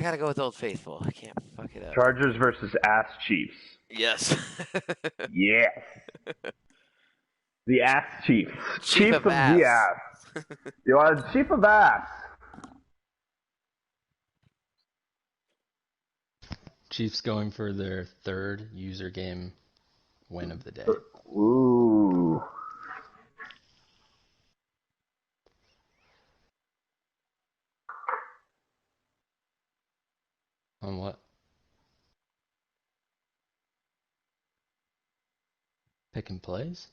I gotta go with Old Faithful. I can't fuck it up. Chargers versus Ass Chiefs. Yes. Yes. The Ass Chiefs. Chief of the ass. Ass. You are Chief of Ass. Chiefs going for their third user game win of the day. Ooh. On what? Picking plays?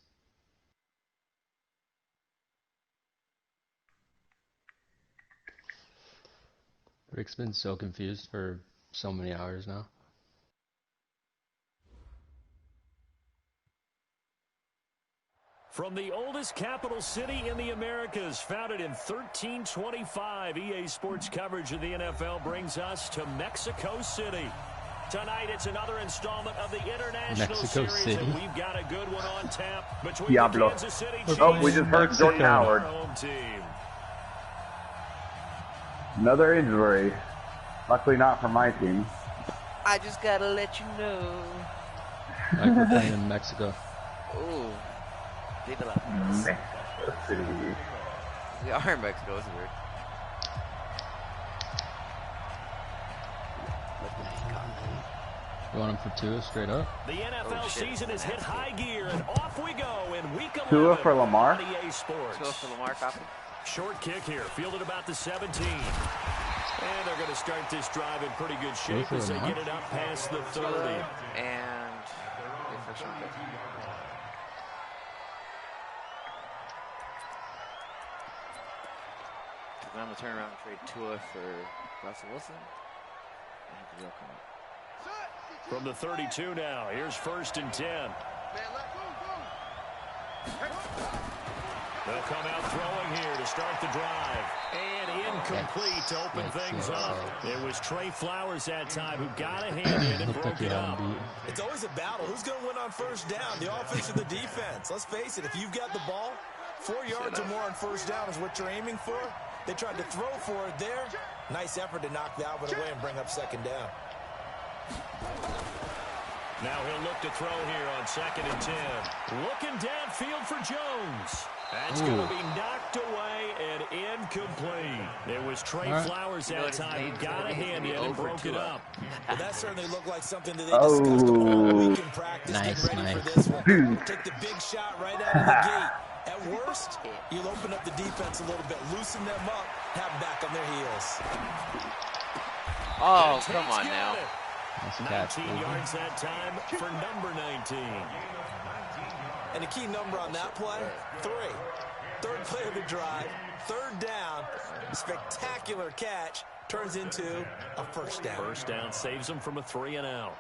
Rick's been so confused for so many hours now. From the oldest capital city in the Americas, founded in 1325, EA Sports coverage of the NFL brings us to Mexico City. Tonight, it's another installment of the International Mexico Series, City. and we've got a good one on tap between Diablo. the Kansas City Chiefs Oh, we just heard Mexico. Jordan Howard. and our home team. Another injury. Luckily not for my team. I just gotta let you know. Like we're playing in Mexico. Ooh. Viva la Mexico City. We are in Mexico, it's weird. You want him for two straight up? The NFL season has hit high gear, and off we go in week 11 Tua for Lamar? on EA Sports. Tua for Lamar, copy. Short kick here, fielded about the 17. And they're going to start this drive in pretty good shape as they get it up past the 30. And your first round pick. I'm going to turn around and trade Tua for Russell Wilson. And he'll come up. From the 32 now, here's 1st and 10. They'll come out throwing here to start the drive. And incomplete to open things up. It was Trey Flowers that time who got a hand in and broke it up. It's always a battle. Who's going to win on 1st down, the offense or the defense? Let's face it, if you've got the ball, 4 yards or more on 1st down is what you're aiming for. They tried to throw for it there. Nice effort to knock the Alvin away and bring up 2nd down. Now he'll look to throw here on 2nd and 10. Looking downfield for Jones. That's going to be knocked away and incomplete. It was Trey Flowers that time who got a hand in and broke it up. Well, that certainly looked like something that they discussed all week in practice. Nice, getting ready nice. for this one. Take the big shot right out of the gate. At worst, you'll open up the defense a little bit, loosen them up, have them back on their heels. Oh, come on now. 19 yards that time for number 19. And the key number on that play, 3. 3rd play of the drive, 3rd down, spectacular catch, turns into a 1st down. 1st down saves them from a 3 and out.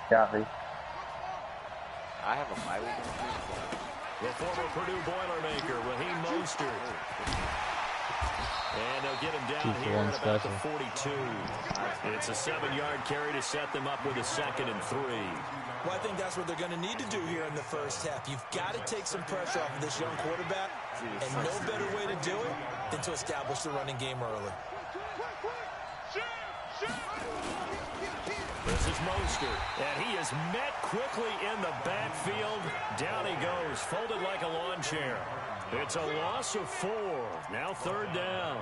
Copy. I have a bye week. The former Purdue Boilermaker, Raheem Mostert. And they'll get him down here at about the 42. It's a 7-yard carry to set them up with a 2nd and 3. Well, I think that's what they're going to need to do here in the 1st half. You've got to take some pressure off of this young quarterback, and no better way to do it than to establish the running game early. This is Mostert, and he is met quickly in the backfield. Down he goes, folded like a lawn chair. It's a loss of 4. Now 3rd down.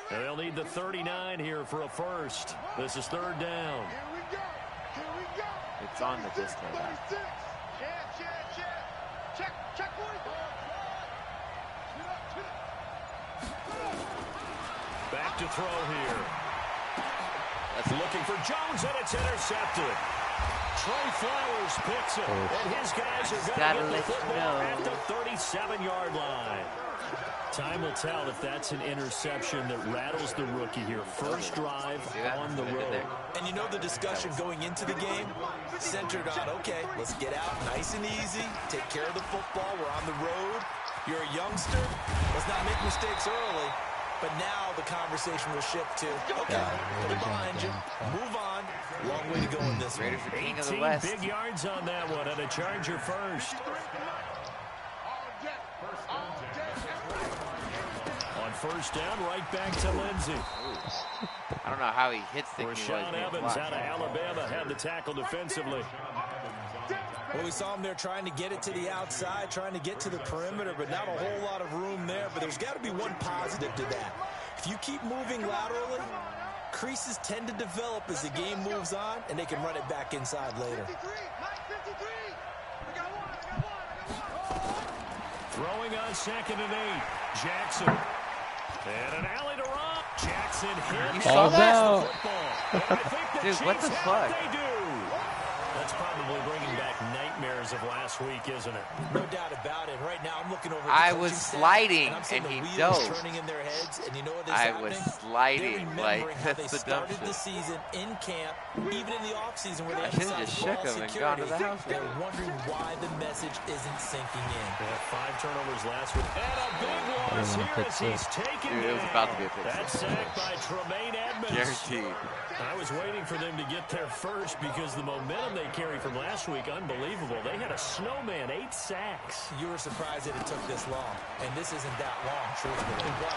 They'll need the 39 here for a 1st. This is 3rd down. It's on the disco. Back to throw here. That's looking for Jones, and it's intercepted. Trey Flowers picks it, and his guys are going to get the football at the 37-yard line. Time will tell if that's an interception that rattles the rookie here. 1st drive on the road. And you know the discussion going into the game centered on, okay, let's get out nice and easy, take care of the football, we're on the road. You're a youngster, let's not make mistakes early. but now the conversation will shift to, okay, put it behind you, move on. Long way to go in this one. Raiders are king of the 18 West. big yards on that one, and a Charger first. On first down, right back to Lindsey. I don't know how he hits the Rashaan Evans out of Alabama had the tackle defensively. Well, we saw him there trying to get it to the outside, trying to get to the perimeter, but not a whole lot of room there. But there's got to be one positive to that. If you keep moving laterally, creases tend to develop as the game moves on, and they can run it back inside later. Throwing on 2nd and 8. Jackson. And an alley to Rob. Jackson hit. You saw that? Dude, what the fuck? They do. That's probably bringing back nightmares of last week, isn't it? No doubt about it. Right now, I'm looking over. I was sliding, and he dove. Turning in their heads, and you know what is I happening? was sliding They're like how they that's the dumb started the shit. season in camp, even in the offseason where they I should've just shook him and gone to the house. They're wondering why the message isn't sinking in. They had 5 turnovers last week. And a big loss here as he's taken Dude, it was down. about to be a pick That's six. sacked by Tremaine Edmonds. Guaranteed. I was waiting for them to get there first because the momentum they carried from last week, unbelievable. They had a snowman, 8 sacks. You were surprised that it took this long, and this isn't that long, truthfully. But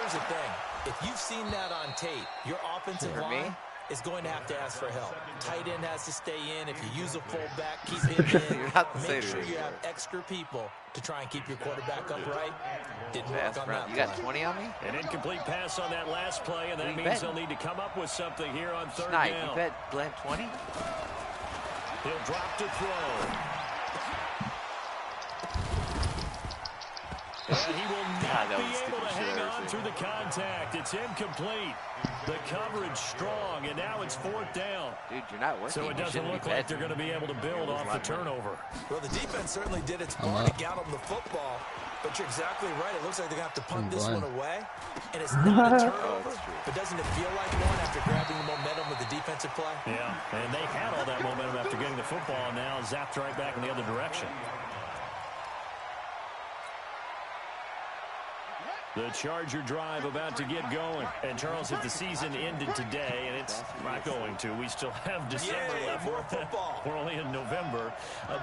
here's the thing. If you've seen that on tape, your offensive For line me? is going to have to ask for help. Tight end has to stay in. If you use a fullback, keep him in. You're not the Make same sure you anymore. have extra people to try and keep your quarterback upright. Didn't Fast work on run. that You got play. 20 on me? An incomplete pass on that last play, and that You means bet. they'll need to come up with something here on 3rd Snipe, down. you bet Glenn 20? He'll drop to throw. And he will not that was be the able to stupidest shit hang I've ever on seen. through the contact. It's incomplete. The coverage strong, and now it's 4th down. Dude, you're not working. So it You doesn't shouldn't be look like betting. they're going to be able to build off the turnover. Well, the defense certainly did its part to get them the football. But you're exactly right. It looks like they're going to have to punt this one away. And it's not a turnover. But doesn't it feel like one after grabbing the momentum with the defensive play? Yeah, and they had all that momentum after getting the football, and now zapped right back in the other direction. The Charger drive about to get going. And, Charles, if the season ended today, and it's not going to, we still have December left. More football. We're only in November.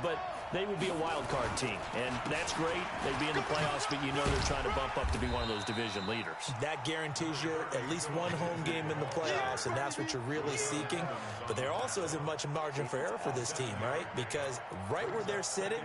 But they would be a wild card team, and that's great. They'd be in the playoffs, but you know they're trying to bump up to be one of those division leaders. That guarantees you at least one home game in the playoffs, and that's what you're really seeking. But there also isn't much margin for error for this team, right? Because right where they're sitting,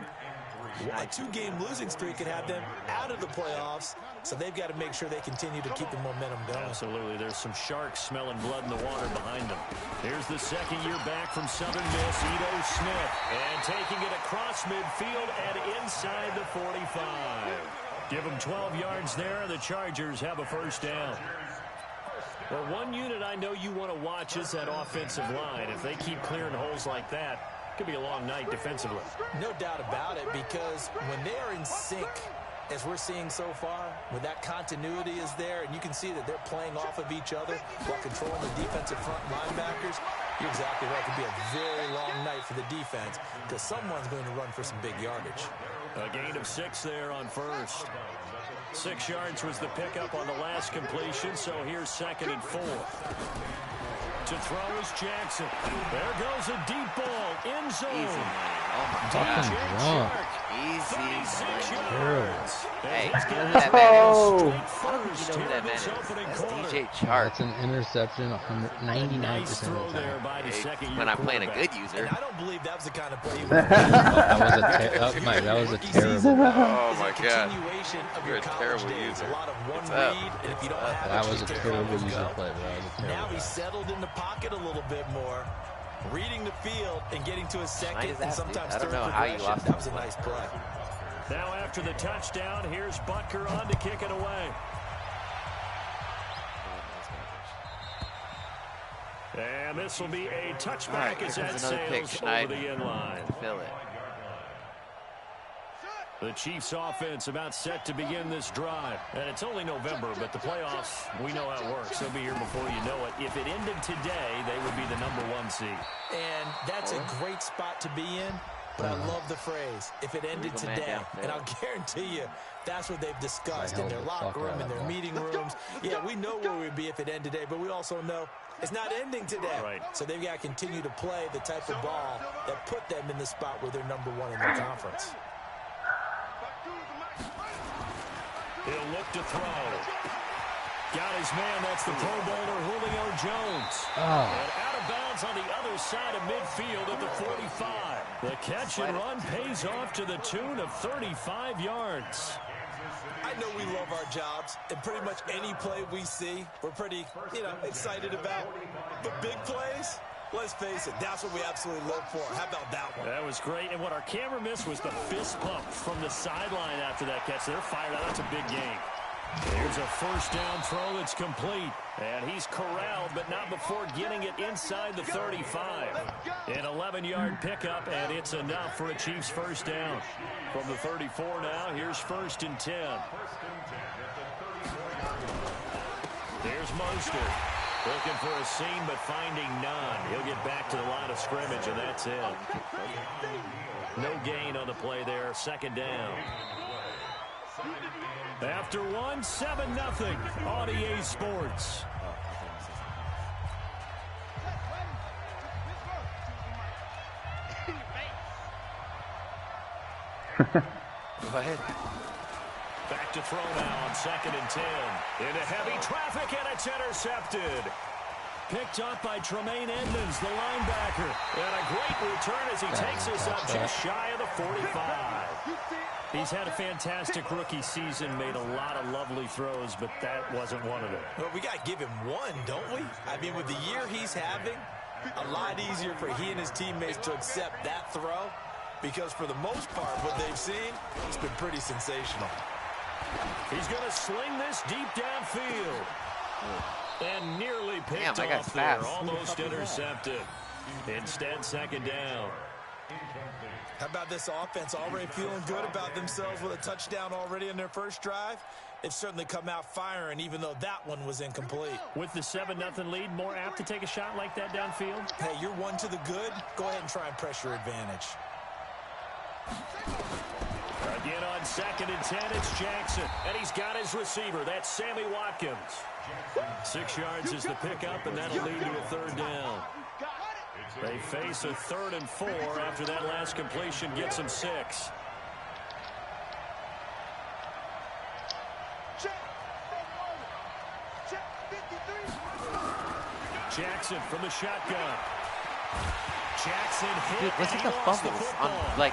a 2-game losing streak could have them out of the playoffs, so they've got to make sure they continue to keep the momentum going. Absolutely. There's some sharks smelling blood in the water behind them. Here's the second year back from Southern Miss, Ito Smith. And taking it across midfield and inside the 45. Give them 12 yards there, and the Chargers have a first down. Well, one unit I know you want to watch is that offensive line. If they keep clearing holes like that, it could be a long night defensively. No doubt about it, because when they are in sync, as we're seeing so far, when that continuity is there, and you can see that they're playing off of each other while controlling the defensive front linebackers, you're exactly right. It could be a very long night for the defense because someone's going to run for some big yardage. A gain of 6 there on first. 6 yards was the pickup on the last completion, so here's 2nd and 4. To throw is Jackson. There goes a deep ball. End zone. Easy, man. Oh, my Fucking God. drunk. Easy. 36 man. yards. Hey, He's you know got who that man is? Oh. I don't think you know who that man is. That's DJ That's Chark. an interception, 99% Nice of throw the there time. by the second-year When I'm playing a quarterback. good user. And I don't believe that was the kind of play you That was a terrible. Oh, It's my a God. continuation of You're your a college terrible days. user. A lot of one What's up? read, and if you don't have That it, was you a can't terrible always user go. play, but that was a Now terrible he's guy. settled in the pocket a little bit more, reading the field and getting to his second is and that, dude? sometimes I don't third know how you progression. lost That was a that nice play. Now after the touchdown, here's Butker on to kick it away. And this will be a touchback All right, as here that comes another pick. sails over Schneid. the end line. Fill it. The Chiefs offense about set to begin this drive. And it's only November, but the playoffs, we know how it works. They'll be here before you know it. If it ended today, they would be the #1 seed. And that's a great spot to be in But I love the phrase, if it ended today. And I'll guarantee you, that's what they've discussed in their locker room, in their meeting rooms. Yeah, we know where we'd be if it ended today, but we also know it's not ending today. Right. So they've got to continue to play the type of ball that put them in the spot where they're #1 in their conference. He'll look to throw. Got his man. That's the Pro Bowler Julio Jones. And out of bounds on the other side of midfield at the 45. The catch and run pays off to the tune of 35 yards. I know we love our jobs, and pretty much any play we see, we're pretty, excited about. But big plays, let's face it, that's what we absolutely live for. How about that one? That was great. And what our camera missed was the fist pump from the sideline after that catch. They're fired out. That's a big game. Here's a first down throw that's complete. And he's corralled, but not before getting it inside the 35. An 11-yard pickup, and it's enough for a Chiefs first down. From the 34 now, here's 1st and 10. There's Mostert. Looking for a seam, but finding none. He'll get back to the line of scrimmage, and that's it. No gain on the play there. 2nd down. After 1, 7-0 on EA Sports. Go ahead. Back to throw now on 2nd and 10. Into heavy traffic, and it's intercepted. Picked up by Tremaine Edmonds, the linebacker. And a great return as he takes us up just shy of the 45. He's had a fantastic rookie season, made a lot of lovely throws, but that wasn't one of them. Well, we got to give him one, don't we? I mean, with the year he's having, a lot easier for he and his teammates to accept that throw, because for the most part, what they've seen, it's been pretty sensational. He's going to sling this deep downfield. And nearly picked off there, almost intercepted. Instead, 2nd down. How about this offense already feeling good about themselves with a touchdown already in their first drive? They've certainly come out firing, even though that one was incomplete. With the 7-0 lead, more apt to take a shot like that downfield? Hey, you're one to the good. Go ahead and try and press your advantage. Again on 2nd and 10, it's Jackson. And he's got his receiver. That's Sammy Watkins. 6 yards is the pickup, and that'll lead to a 3rd down. They face a 3rd and 4 after that last completion gets them 6. Jackson from the shotgun. Jackson hit. Dude, look at the fumbles on, like,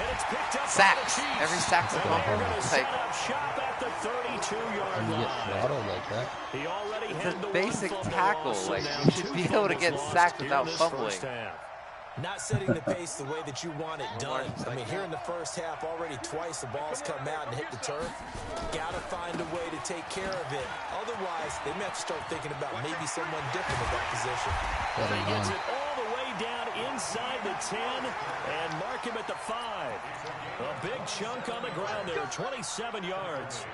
sacks. Every sack's a fumble. Like, shot at the 32-yard line. You get throttled like that. He already it's had a the basic one fumble tackle. loss, Like, now you should 2 be able to get fumbles sacked lost without in this fumbling. first half. Not setting the pace the way that you want it done. I mean, here in the first half, already twice the ball's come out and hit the turf. Got to find a way to take care of it. Otherwise, they may have to start thinking about maybe someone different at that position. He gets it all the way down inside the 10 and mark him at the 5. A big chunk on the ground there, 27 yards.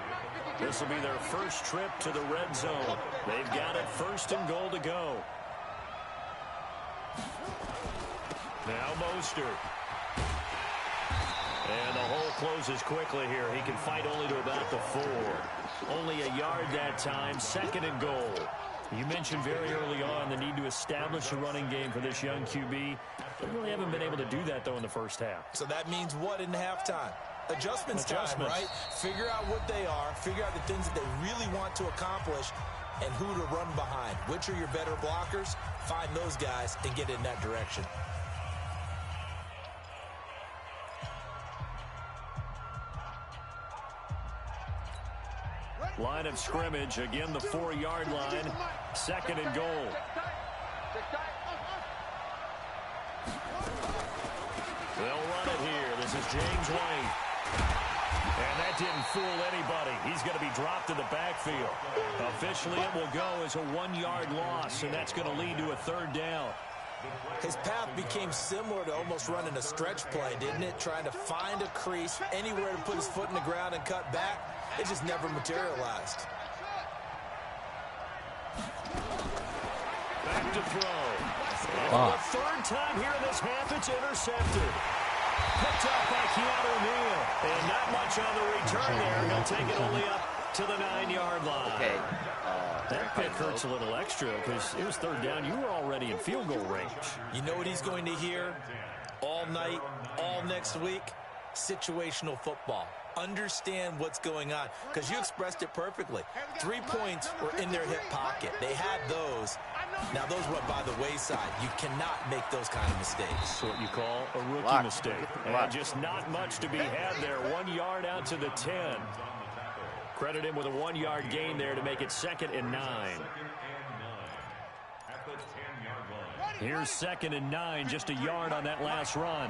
This will be their first trip to the red zone. They've got it 1st and goal to go. Now Mostert. And the hole closes quickly here. He can fight only to about the 4. Only a yard that time. 2nd and goal. You mentioned very early on the need to establish a running game for this young QB. They really haven't been able to do that, though, in the first half. So that means what in halftime? Adjustments time, right? Figure out what they are. Figure out the things that they really want to accomplish and who to run behind. Which are your better blockers? Find those guys and get in that direction. Line of scrimmage, again the 4-yard line. 2nd and goal. They'll run it here. This is James White. And that didn't fool anybody. He's going to be dropped in the backfield. Officially, it will go as a 1-yard loss, and that's going to lead to a 3rd down. His path became similar to almost running a stretch play, didn't it? Trying to find a crease, anywhere to put his foot in the ground and cut back. It just never materialized. Back to throw. For the 3rd time here in this half, it's intercepted. Picked up by Keanu Neal. And not much on the return there. He'll take it only up to the 9-yard line. Okay. That pick hurts a little extra because it was third down. You were already in field goal range. You know what he's going to hear all night, all next week? Situational football. Understand what's going on, because you expressed it perfectly. 3 points were in their hip pocket. They had those. Now, those went by the wayside. You cannot make those kind of mistakes. That's what you call a rookie mistake. And just not much to be had there. 1 yard out to the 10. Credit him with a 1-yard gain there to make it 2nd and 9. Here's 2nd and 9, just a yard on that last run.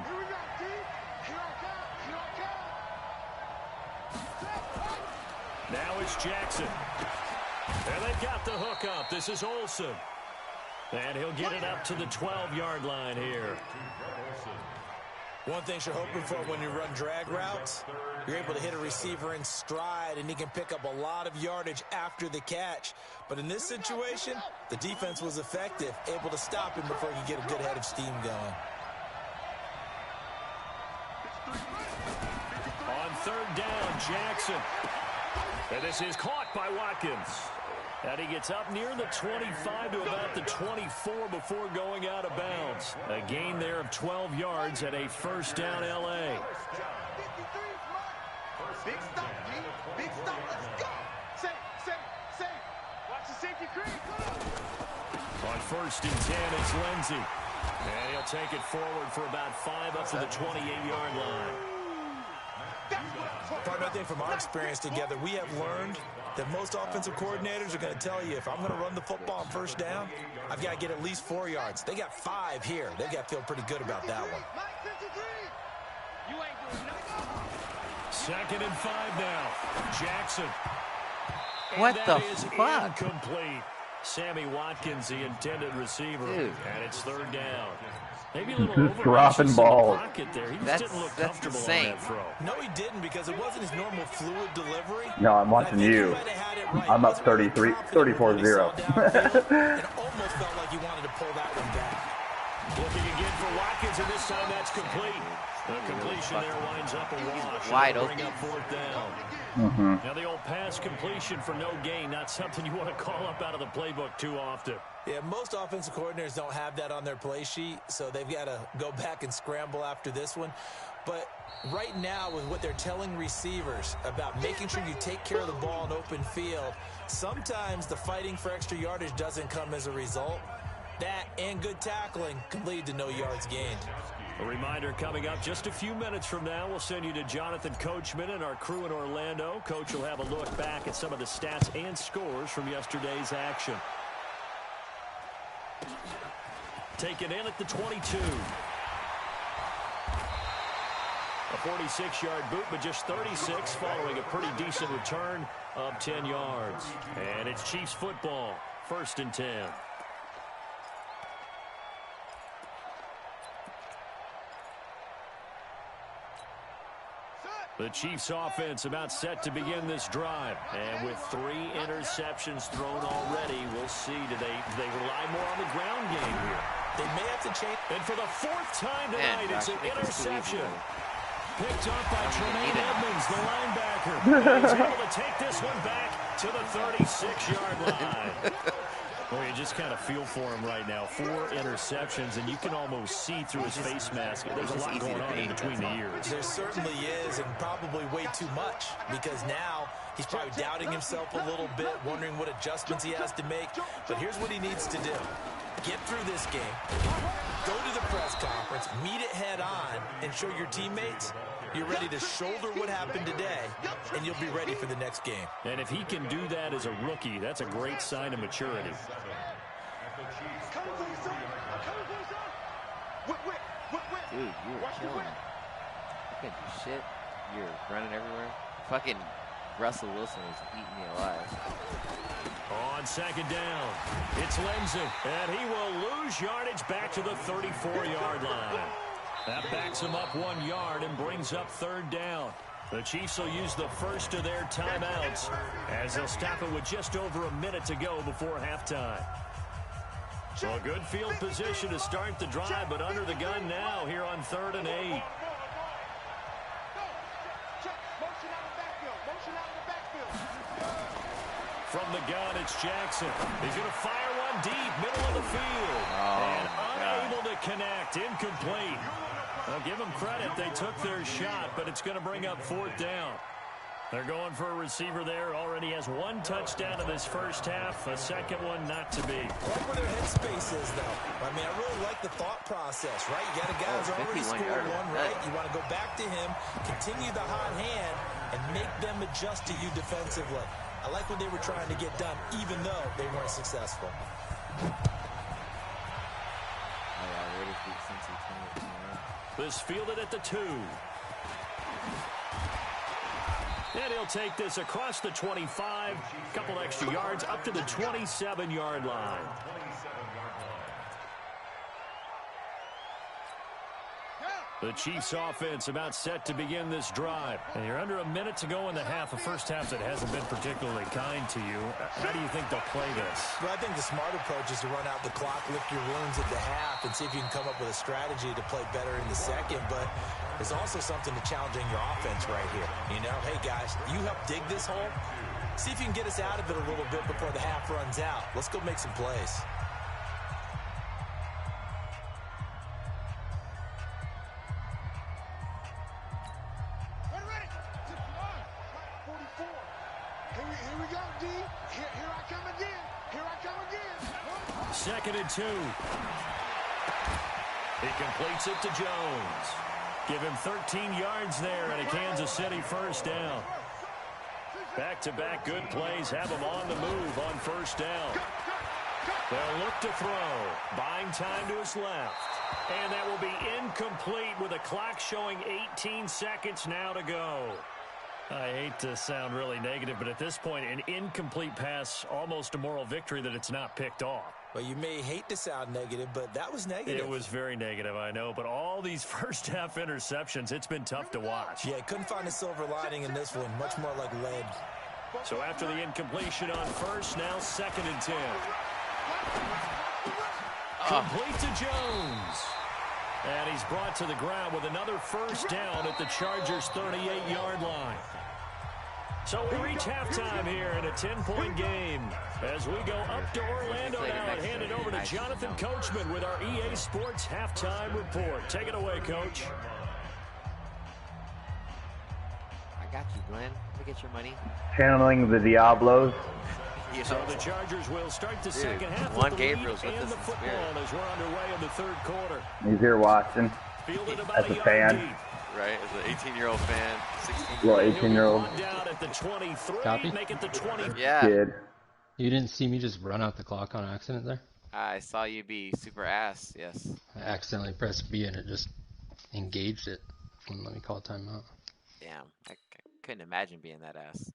Now it's Jackson. And they've got the hook up. This is Olsen. And he'll get it up to the 12-yard line here. One thing you're hoping for when you run drag routes, you're able to hit a receiver in stride, and he can pick up a lot of yardage after the catch. But in this situation, the defense was effective, able to stop him before he could get a good head of steam going. On third down, Jackson. And this is caught by Watkins. And he gets up near the 25 to about the 24 before going out of bounds. A gain there of 12 yards and a first down L.A. Big stop, G. Big stop. Let's go. Say. Watch the safety creep. On 1st and 10, it's Lindsey. And he'll take it forward for about 5 up to the 28-yard line. Part of the thing from our experience together, we have learned that most offensive coordinators are going to tell you, if I'm going to run the football on first down, I've got to get at least 4 yards. They got 5 here. They've got to feel pretty good about that one. 2nd and 5 now. Jackson. What the fuck? Incomplete. Sammy Watkins, the intended receiver. Dude. And it's third down. Maybe a little Just dropping balls. There. He just That's didn't look insane. comfortable on that throw. No, he didn't, because it wasn't his normal fluid delivery. No, I'm watching you. I'm up 34-0. It almost felt like he wanted to pull that one back. Looking again for Watkins, and this time that's complete. The completion there winds up a wash. Wide Bring open. up fourth down. Now the old pass completion for no gain, not something you want to call up out of the playbook too often. Yeah, most offensive coordinators don't have that on their play sheet, so they've got to go back and scramble after this one. But right now, with what they're telling receivers about making sure you take care of the ball in open field, sometimes the fighting for extra yardage doesn't come as a result. That and good tackling can lead to no yards gained. A reminder coming up just a few minutes from now, we'll send you to Jonathan Coachman and our crew in Orlando. Coach will have a look back at some of the stats and scores from yesterday's action. Taken in at the 22. A 46-yard boot, but just 36 following a pretty decent return of 10 yards. And it's Chiefs football, 1st and 10. The Chiefs offense about set to begin this drive. And with 3 interceptions thrown already, we'll see. Do they rely more on the ground game here? They may have to change. And for the 4th time tonight, Man, it's an Josh, interception. Picked up by Need Tremaine it. Edmonds, the linebacker. He's able to take this one back to the 36-yard line. Well, you just kind of feel for him right now. 4 interceptions, and you can almost see through his face mask. There's a lot going on in between the ears. There certainly is, and probably way too much, because now he's probably doubting himself a little bit, wondering what adjustments he has to make. But here's what he needs to do. Get through this game, go to the press conference, meet it head on, and show your teammates you're ready to shoulder what happened today, and you'll be ready for the next game. And if he can do that as a rookie, that's a great sign of maturity. Dude, you are killing me. You can't do shit. You're running everywhere. Fucking Russell Wilson is eating me alive. On 2nd down, it's Lindsey, and he will lose yardage back to the 34-yard line. That backs him up 1 yard and brings up 3rd down. The Chiefs will use the first of their timeouts as they'll stop it with just over a minute to go before halftime. So a good field position to start the drive, but under the gun now here on 3rd and 8. From the gun, it's Jackson. He's going to fire one deep, middle of the field. And unable to connect, incomplete. I'll give them credit. They took their shot, but it's going to bring up 4th down. They're going for a receiver there. Already has 1 touchdown in this first half. A second one not to be. I like where their headspace is, though. I mean, I really like the thought process, right? You got a guy who's already scored one, right? You want to go back to him, continue the hot hand, and make them adjust to you defensively. I like what they were trying to get done, even though they weren't successful. This fielded at the 2. And he'll take this across the 25. Couple extra yards up to the 27-yard line. The Chiefs offense about set to begin this drive. And you're under a minute to go in the half. A first half that hasn't been particularly kind to you. How do you think they'll play this? Well, I think the smart approach is to run out the clock, lick your wounds at the half, and see if you can come up with a strategy to play better in the second. But there's also something to challenging your offense right here. You know, hey, guys, you help dig this hole. See if you can get us out of it a little bit before the half runs out. Let's go make some plays. Second and 2. He completes it to Jones. Give him 13 yards there and a Kansas City first down. Back-to-back good plays have him on the move on first down. They'll look to throw. Buying time to his left. And that will be incomplete with a clock showing 18 seconds now to go. I hate to sound really negative, but at this point, an incomplete pass, almost a moral victory that it's not picked off. Well, you may hate to sound negative, but that was negative. It was very negative, I know. But all these first-half interceptions, it's been tough to watch. Yeah, couldn't find a silver lining in this one. Much more like lead. So after the incompletion on first, now second and 10. Complete to Jones. And he's brought to the ground with another first down at the Chargers' 38-yard line. So we reach halftime here in a 10-point game as we go up to Orlando now and hand it over to Jonathan Coachman with our EA Sports Halftime Report. Take it away, Coach. I got you, Glenn. Let me get your money. Channeling the Diablos. So the Chargers will start the second half Juan with the lead Gabriel's with and us the in football as we're underway in the third quarter. He's here watching. Fielded about As a yard fan. deep. Right, as an 18-year-old fan, 16. Little 18-year-old Down at the 23, Copy. make it the 20. Yeah, kid. You didn't see me just run out the clock on accident there? I saw you be super ass. Yes. I accidentally pressed B and it just engaged it. Wouldn't let me call timeout. Damn, I couldn't imagine being that ass.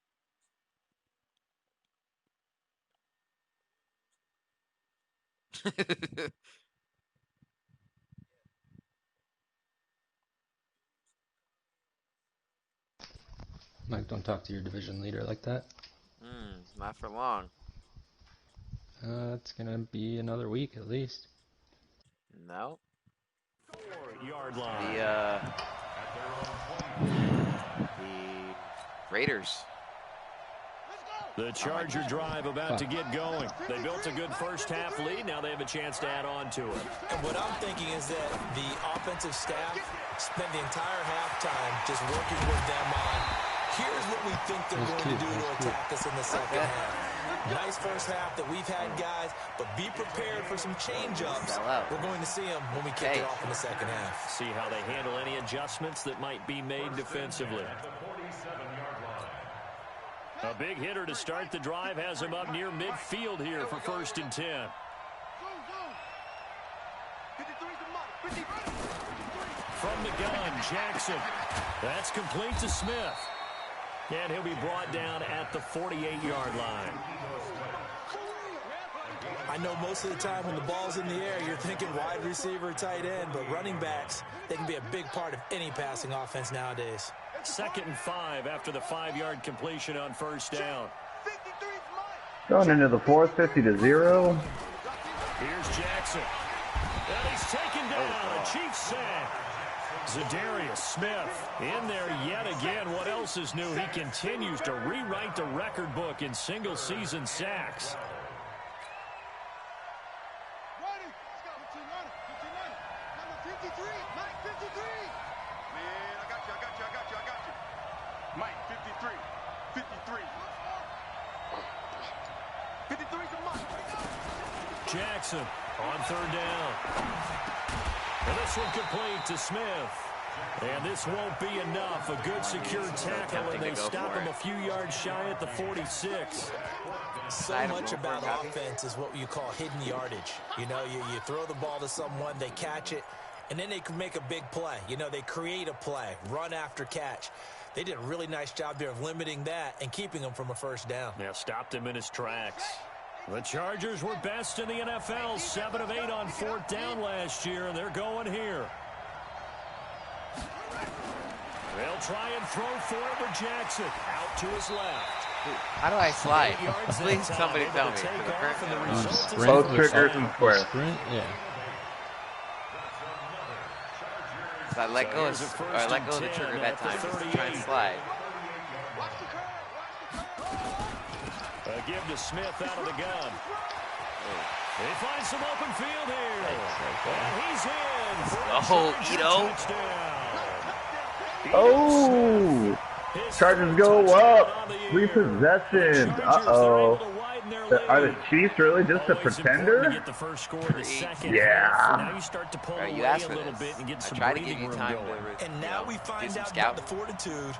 Mike, don't talk to your division leader like that. Not for long. It's gonna be another week at least. No. 4-yard line. The Raiders. The Charger drive about to get going. They built a good first half lead. Now they have a chance to add on to it. And what I'm thinking is that the offensive staff spent the entire halftime just working with them on, here's what we think they're going to do to attack us in the second half. Nice first half that we've had, guys, but be prepared for some change-ups. We're going to see them when we kick it off in the second half. See how they handle any adjustments that might be made defensively. A big hitter to start the drive has him up near midfield here for first and 10. From the gun, Jackson. That's complete to Smith. And he'll be brought down at the 48-yard line. I know most of the time when the ball's in the air, you're thinking wide receiver, tight end, but running backs, they can be a big part of any passing offense nowadays. 2nd and 5 after the 5-yard completion on first down. Going into the fourth, 50-0. Here's Jackson. And he's taken down. A Chiefs sack. Zadarius Smith in there yet again. What else is new? He continues to rewrite the record book in single-season sacks. Jackson on third down. And this one complete to Smith. And this won't be enough. A good secure tackle, and they stop him a few yards shy at the 46. So much about offense is what you call hidden yardage. You know, you throw the ball to someone, they catch it, and then they can make a big play. You know, they create a play, run after catch. They did a really nice job there of limiting that and keeping him from a first down. Yeah, stopped him in his tracks. The Chargers were best in the NFL, 7 of 8 on fourth down last year, and they're going here. They'll try and throw for it with Jackson. Out to his left. How do I slide? Please somebody tell me. Both triggers and square. Sprint, yeah. So I let go of the trigger that time just to try and slide. A give to Smith out of the gun. He finds some open field here. And he's in for a touchdown. Oh! Chargers go up. Repossession. Uh-oh. Are the Chiefs really just a pretender? Yeah. Now you start to pull away a little bit and get some try to give breathing you room time going. to, And now we find out about the fortitude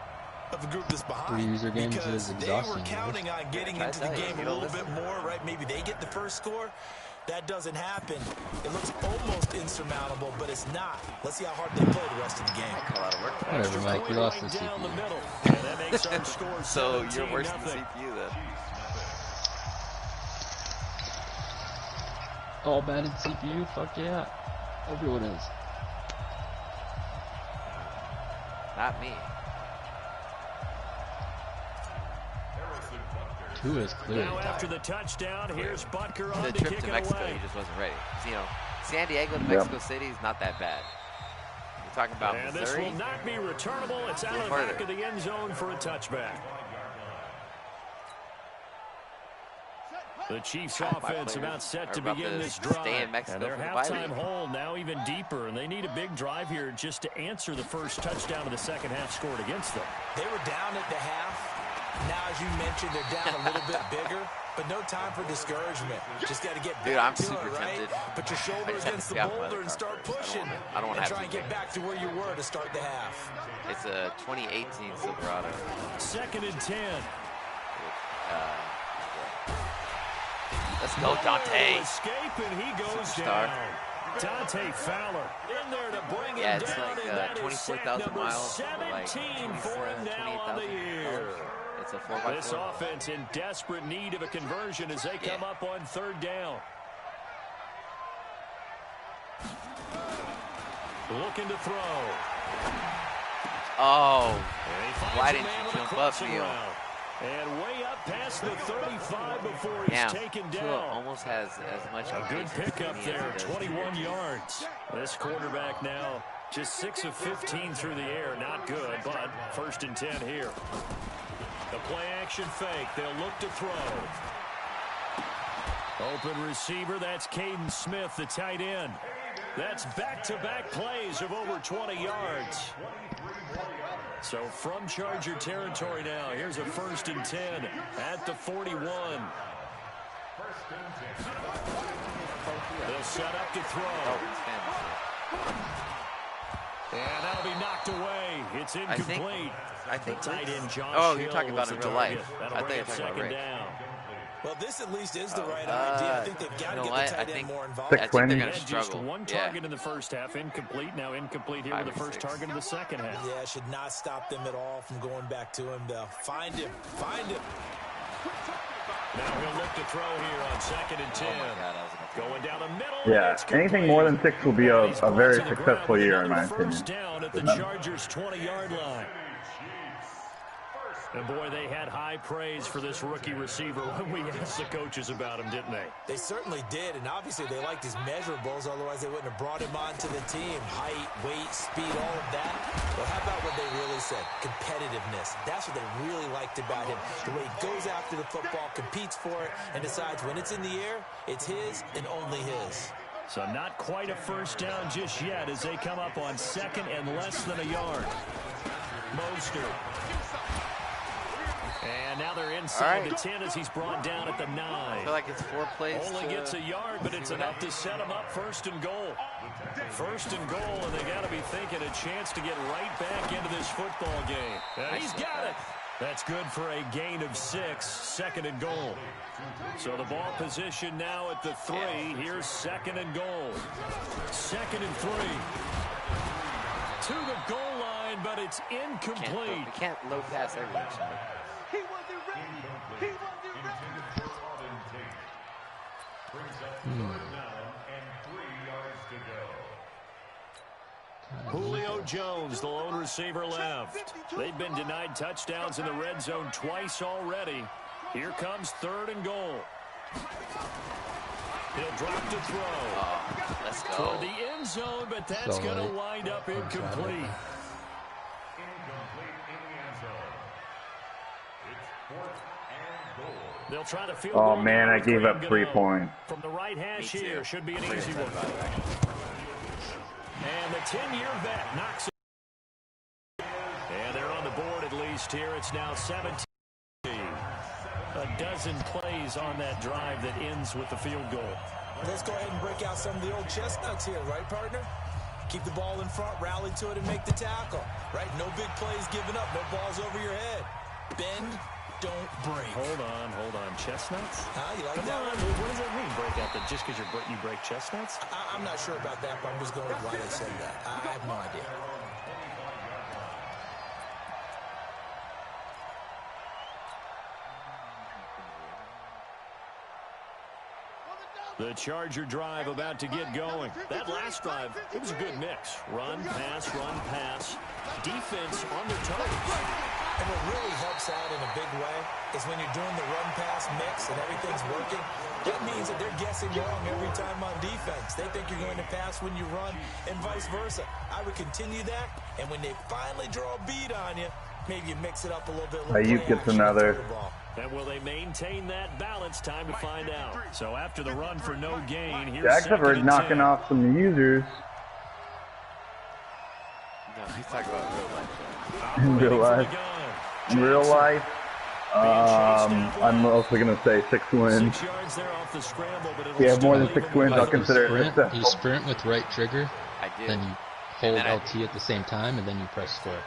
of the group that's behind. 3 user games because is they were exhausting. counting on getting into the game a little bit more, right? Maybe they get the first score. That doesn't happen. It looks almost insurmountable, but it's not. Let's see how hard they play the rest of the game. Whatever, Mike. We lost the CPU. So you're worse than the CPU then. All bad in CPU? Fuck yeah. Everyone is. Not me. Who is clear? Now after the touchdown, here's Butker on The to trip kick to it Mexico, away. he just wasn't ready. You know, San Diego to Mexico City is not that bad. We're talking about And Missouri. this will not be returnable. It's out of the back of the end zone for a touchback. The Chiefs' offense about set to begin this drive. And their halftime hole now even deeper, and they need a big drive here just to answer the first touchdown of the second half scored against them. They were down at the half. Now, as you mentioned, they're down a little bit bigger, but no time for discouragement. Just got to get back to it, right? Put your shoulder against the boulder and start pushing. I don't want to try and get back to where you were to start the half. It's a 2018 Silverado. 2nd and 10. Let's go, Dante. Escape, and he goes down. Dante Fowler in there to bring him it's down, like and that is 24,000 sack miles. 17 Like for him now on the year. It's a 4x4. This offense in desperate need of a conversion as they come up on third down. Looking to throw. Oh, why didn't you jump up, Neil? And way up past the 35 before he's taken down. Almost has as much. A good pickup there, 21 yards. This quarterback now just 6 of 15 through the air. Not good, but 1st and 10 here. The play action fake. They'll look to throw. Open receiver. That's Caden Smith, the tight end. That's back-to-back plays of over 20 yards. So from Charger territory now, here's a 1st and 10 at the 41. They'll set up to throw. And that'll be knocked away. It's incomplete. I think tight end Josh Oh, you're talking about in real life. That'll I bring think up you're talking about second down. Well, this at least is the right idea. I think they've got to get the tight end more involved. I think they're going to Just struggle. one target in the first half, incomplete. Now incomplete here with the first target of the second half. Yeah, should not stop them at all from going back to him. They'll find him. Find him. Now he'll look to throw here on 2nd and 10. Going down the middle. Yeah, anything more than 6 will be a very successful year, in my opinion. First down at the Chargers' 20-yard line. And boy, they had high praise for this rookie receiver when we asked the coaches about him, didn't they? They certainly did, and obviously they liked his measurables, otherwise they wouldn't have brought him onto the team. Height, weight, speed, all of that. Well, how about what they really said? Competitiveness. That's what they really liked about him. The way he goes after the football, competes for it, and decides when it's in the air, it's his and only his. So not quite a first down just yet as they come up on 2nd and less than a yard. Mostert. And now they're inside the 10 as he's brought down at the 9. I feel like it's 4 plays. Only gets a yard, but it's enough to set him up 1st and goal. 1st and goal, and they got to be thinking a chance to get right back into this football game. And he's got it. That's good for a gain of 6, 2nd and goal. So the ball position now at the 3. Here's 2nd and goal. 2nd and 3. To the goal line, but it's incomplete. You can't low pass everything. He wasn't ready. He wasn't ready. Julio Jones, the lone receiver left. They've been denied touchdowns in the red zone twice already. Here comes 3rd and goal. He'll drop to throw. Let's go. Toward the end zone, but that's going to wind up incomplete. They'll try to field Oh, man, I gave up 3 points. From the right hash here. Should be an easy one. And the 10-year vet knocks it. And they're on the board at least here. It's now 17. A dozen plays on that drive that ends with the field goal. Let's go ahead and break out some of the old chestnuts here, right, partner? Keep the ball in front, rally to it, and make the tackle, right? No big plays given up, no balls over your head. Bend, don't break. Hold on. Chestnuts? You like Come that? on, what does that mean, break out? That just because you break chestnuts? I'm not sure about that, but I'm just going with why they said that. I have no idea. The Charger drive about to get going. That last drive, it was a good mix. Run, pass, defense on their toes. And what really helps out in a big way is when you're doing the run-pass mix and everything's working, that means that they're guessing wrong every time on defense. They think you're going to pass when you run and vice versa. I would continue that, and when they finally draw a beat on you, maybe you mix it up a little bit. Ayuk gets another. And will they maintain that balance? Time to find out. So after the run for no gain, here's Jacksonville's knocking off some users. No, he's talking about real life. In real life. In real life, I'm also going to say 6 wins. 6 yards there off the scramble, but If you have more than 6 wins, I'll consider it successful. You sprint with right trigger, I do. then you hold LT at the same time, and then you press square.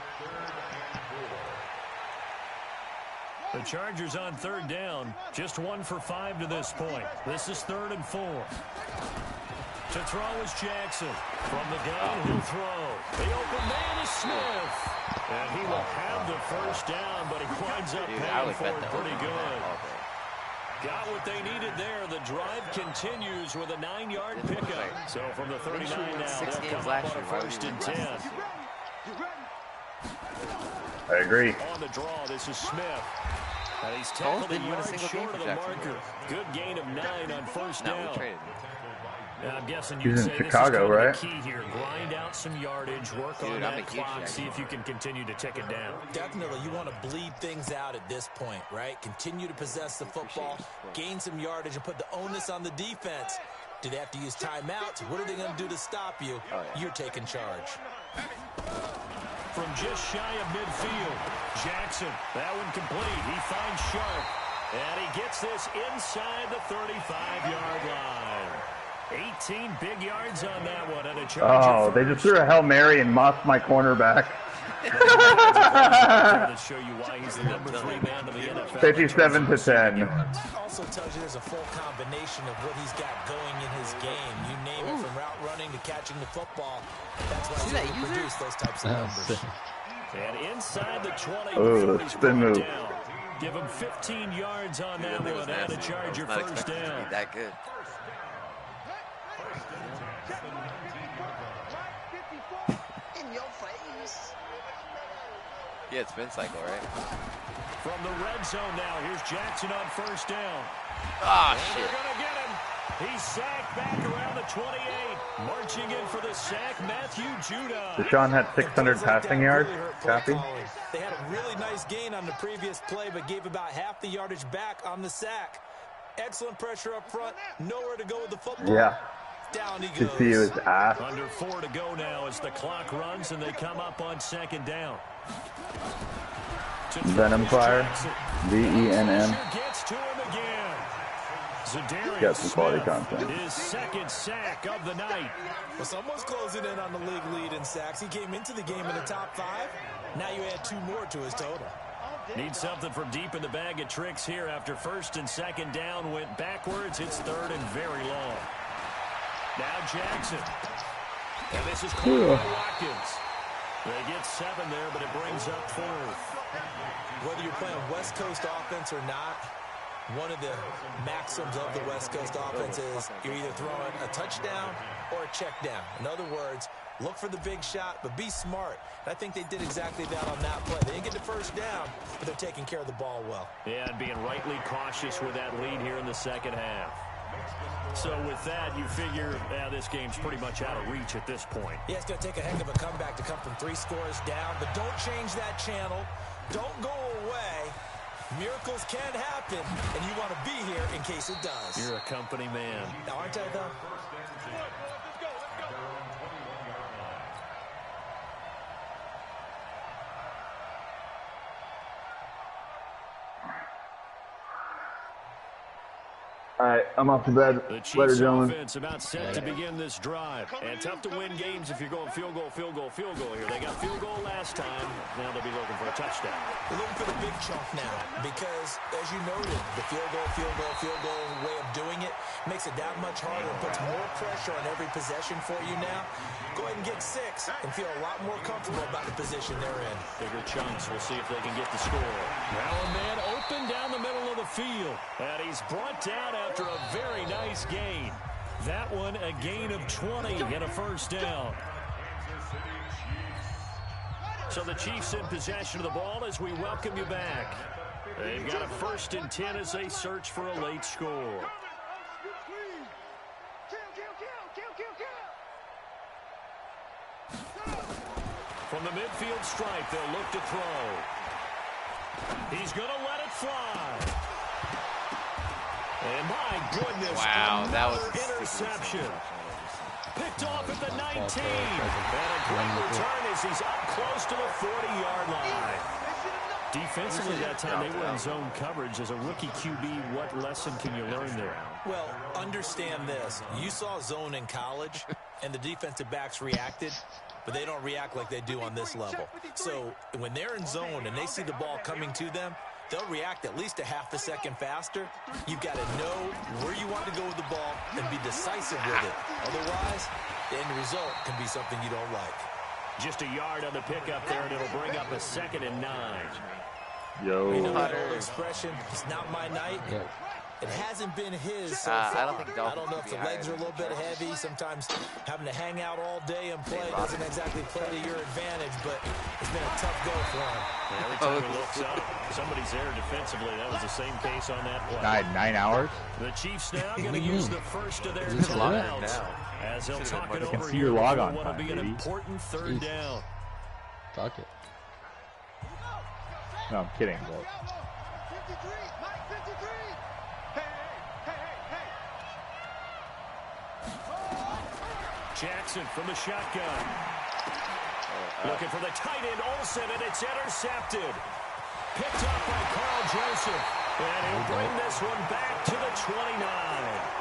The Chargers on 3rd down, just 1 for 5 to this point. This is 3rd and 4. To throw is Jackson. From the gun, he'll throw. The open man is Smith. And he will have the first down, but he winds up paying for it pretty good. Got what they needed there. The drive continues with a 9-yard pickup. So from the 39 now, they'll come up on a 1st and 10. I agree. On the draw, this is Smith. And he's tackled a yard short of the marker. Good gain of 9 on 1st down. No, we traded. I'm guessing He's in Chicago, right? Key here. Grind out some yardage, work on that clock, see if you can continue to tick it down. Definitely, you want to bleed things out at this point, right? Continue to possess the football, gain some yardage, and put the onus on the defense. Do they have to use timeouts? What are they going to do to stop you? You're taking charge. From just shy of midfield, Jackson, that one complete. He finds Sharp, and he gets this inside the 35-yard line. 18 big yards on that one. And a oh, they just threw a Hail Mary and mossed my cornerback. 57-10. Also tells you there's a full combination of what he's got going in his game. You name it, from route running to catching the football. That's why he's able to produce those types of numbers. And inside the 20, oh, spin move. Down. Give him 15 yards on that one and a Charger first down. That good. Yeah, it's spin cycle, right? From the red zone now, here's Jackson on first down. Ah, and shit. They're going to get him. He's sacked back around the 28. Marching in for the sack, Matthew Judon. Deshaun had 600 passing yards. Copy. They had a really nice gain on the previous play, but gave about half the yardage back on the sack. Excellent pressure up front. Nowhere to go with the football. Yeah. Down he Good goes. see his ass. Under 4 to go now as the clock runs and they come up on second down. Venom Fire. VENM. Gets to him again. Zadarius Got some quality Smith, content. his second sack of the night. Well, someone's closing in on the league lead in sacks. He came into the game in the top 5. Now you add 2 more to his total. Need something from deep in the bag of tricks here after first and second down went backwards. It's third and very long. Now Jackson. And this is Corey Watkins. They get 7 there, but it brings up 4th. Whether you're playing West Coast offense or not, one of the maxims of the West Coast offense is you're either throwing a touchdown or a check down. In other words, look for the big shot, but be smart. And I think they did exactly that on that play. They didn't get the first down, but they're taking care of the ball well. Yeah, and being rightly cautious with that lead here in the second half. So with that, you figure this game's pretty much out of reach at this point. Yeah, it's going to take a heck of a comeback to come from 3 scores down, but don't change that channel. Don't go away. Miracles can happen, and you want to be here in case it does. You're a company man. Now, aren't I, though? All right, I'm off to bed. The Later, Chiefs gentlemen. offense about set to begin this drive. And tough to win games if you're going field goal here. They got field goal last time. Now they'll be looking for a touchdown. We're looking for the big chunk now because, as you noted, the field goal way of doing it makes it that much harder and puts more pressure on every possession for you now. Go ahead and get 6 and feel a lot more comfortable about the position they're in. Bigger chunks. We'll see if they can get the score. Now a man open down the middle of the field. And he's brought down after a very nice gain. That one a gain of 20 and a first down. So the Chiefs in possession of the ball as we welcome you back. They've got a 1st and 10 as they search for a late score. From the midfield stripe, they'll look to throw. He's going to let it fly. And my goodness, wow, that was interception. Picked off at the 19. And a great return as he's up close to the 40-yard line. Defensively that time, they were in zone coverage. As a rookie QB, what lesson can you learn there? Well, understand this. You saw zone in college, and the defensive backs reacted, but they don't react like they do on this level. So when they're in zone and they see the ball coming to them, they'll react at least a half a second faster. You've got to know where you want to go with the ball and be decisive with it. Otherwise, the end result can be something you don't like. Just a yard on the pickup there, and it'll bring up a 2nd and 9. Yo. You know that old expression, it's not my night. Yeah. It hasn't been his so far. I don't think I don't know if the legs are a little bit heavy. Sometimes having to hang out all day and play doesn't exactly play to your advantage, but it's been a tough go for him. And every time he looks up, somebody's there defensively. That was the same case on that play. Died 9 hours. The Chiefs now going to use the first of their Is this live? timeouts as they'll talk it I can over see here your log for on what will time, be an baby. important 3rd down. Fuck it. No, I'm kidding. But 53, Mike 53. Hey. Jackson from the shotgun. Looking for the tight end, Olsen, and it's intercepted. Picked up by Carl Joseph. And he'll bring this one back to the 29.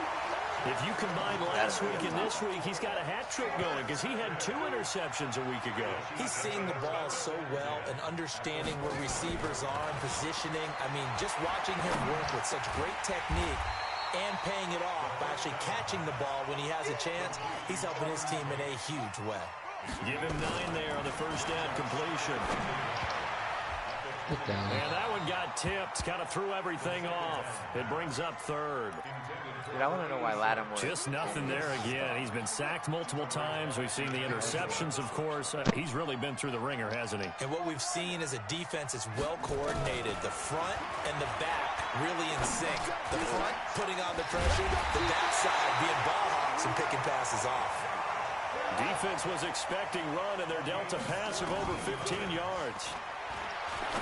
If you combine last week and this week, he's got a hat trick going because he had 2 interceptions a week ago. He's seeing the ball so well and understanding where receivers are and positioning. I mean, just watching him work with such great technique and paying it off by actually catching the ball when he has a chance, he's helping his team in a huge way. Give him 9 there on the first down completion. Get down. And that one got tipped. Kind of threw everything off. It brings up third. Dude, I want to know why Lattimore... Just nothing there again. He's been sacked multiple times. We've seen the interceptions, of course. He's really been through the ringer, hasn't he? And what we've seen is a defense that's well coordinated. The front and the back really in sync. The front putting on the pressure, the backside being ball hawks and picking passes off. Defense was expecting run, and they're dealt a pass of over 15 yards.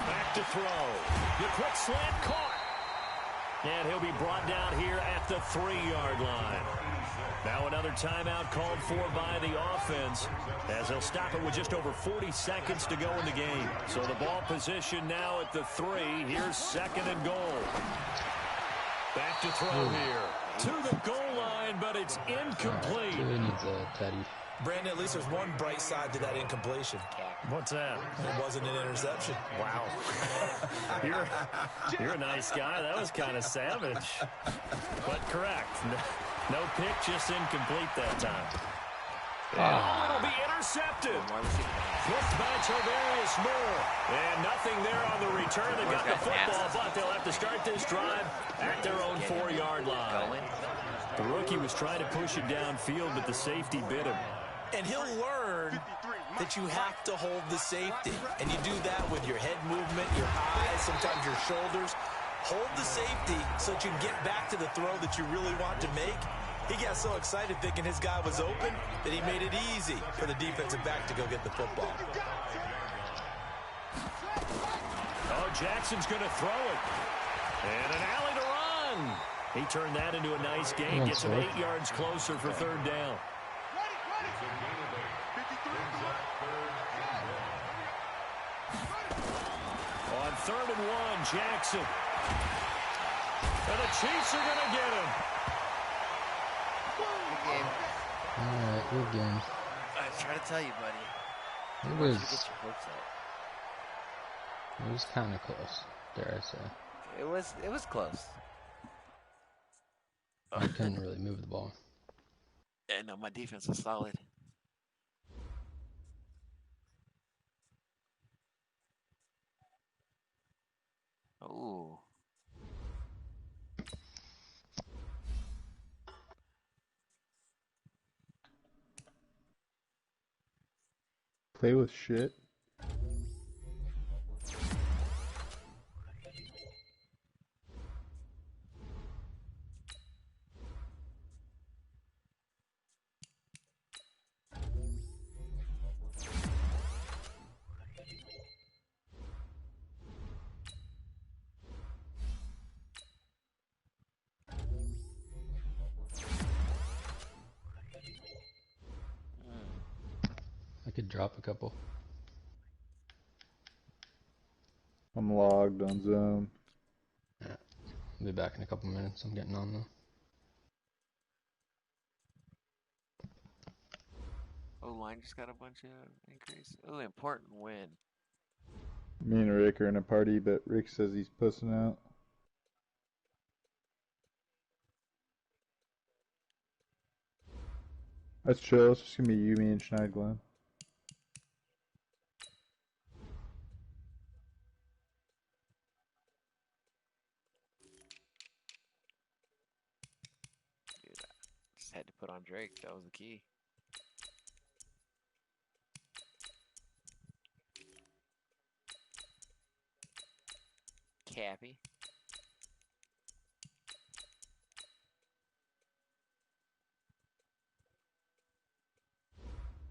Back to throw. The quick slant caught. And he'll be brought down here at the 3-yard line. Now another timeout called for by the offense, as they'll stop it with just over 40 seconds to go in the game. So the ball position now at the 3. Here's 2nd and goal. Back to throw here. To the goal line, but it's incomplete. Really needs a Teddy. Brandon, at least there's one bright side to that incompletion. What's that? It wasn't an interception. Wow. You're a nice guy. That was kind of savage. But correct. No pick, just incomplete that time. Oh, it'll be intercepted. Flipped by Tavarius Moore. And nothing there on the return. They got the football, but they'll have to start this drive at their own 4-yard line. The rookie was trying to push it downfield, but the safety bit him. And he'll learn that you have to hold the safety. And you do that with your head movement, your eyes, sometimes your shoulders. Hold the safety so that you can get back to the throw that you really want to make. He got so excited thinking his guy was open that he made it easy for the defensive back to go get the football. Oh, Jackson's going to throw it. And an alley to run. He turned that into a nice gain. Gets him 8 yards closer for 3rd down. On 3rd and 1, Jackson. And the Chiefs are going to get him. Good game. All right, good game. I try to tell you, buddy. It Why was. don't you get your hopes up? It was kind of close, dare I say. It was close. I couldn't really move the ball. Yeah, no, my defense was solid. Ooh. Play with shit. I could drop a couple. I'm logged on zone. Yeah. I'll be back in a couple minutes. I'm getting on though. O-line just got a bunch of increase. Oh, important win. Me and Rick are in a party, but Rick says he's pussing out. That's chill. It's just gonna be you, me, and Schneidglen. Dude, I just had to put on Drake. That was the key. Cappy.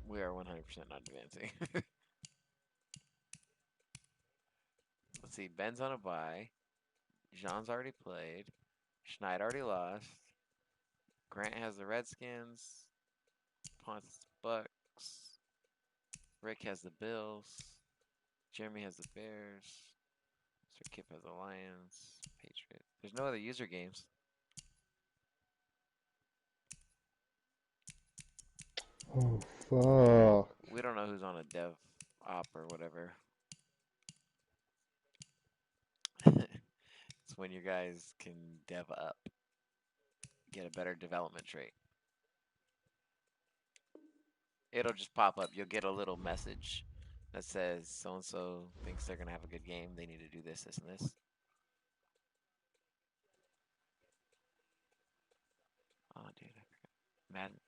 We are 100% not advancing. Let's see. Ben's on a bye. Jean's already played. Schneid already lost. Grant has the Redskins. Ponce has the Bucks. Rick has the Bills. Jeremy has the Bears. Sir Kip has the Lions. Patriots. There's no other user games. Oh, fuck. We don't know who's on a dev op or whatever. It's when you guys can dev up. Get a better development trait. It'll just pop up. You'll get a little message that says so and so thinks they're gonna have a good game. They need to do this, this, and this. Oh, dude, I forgot. Madden.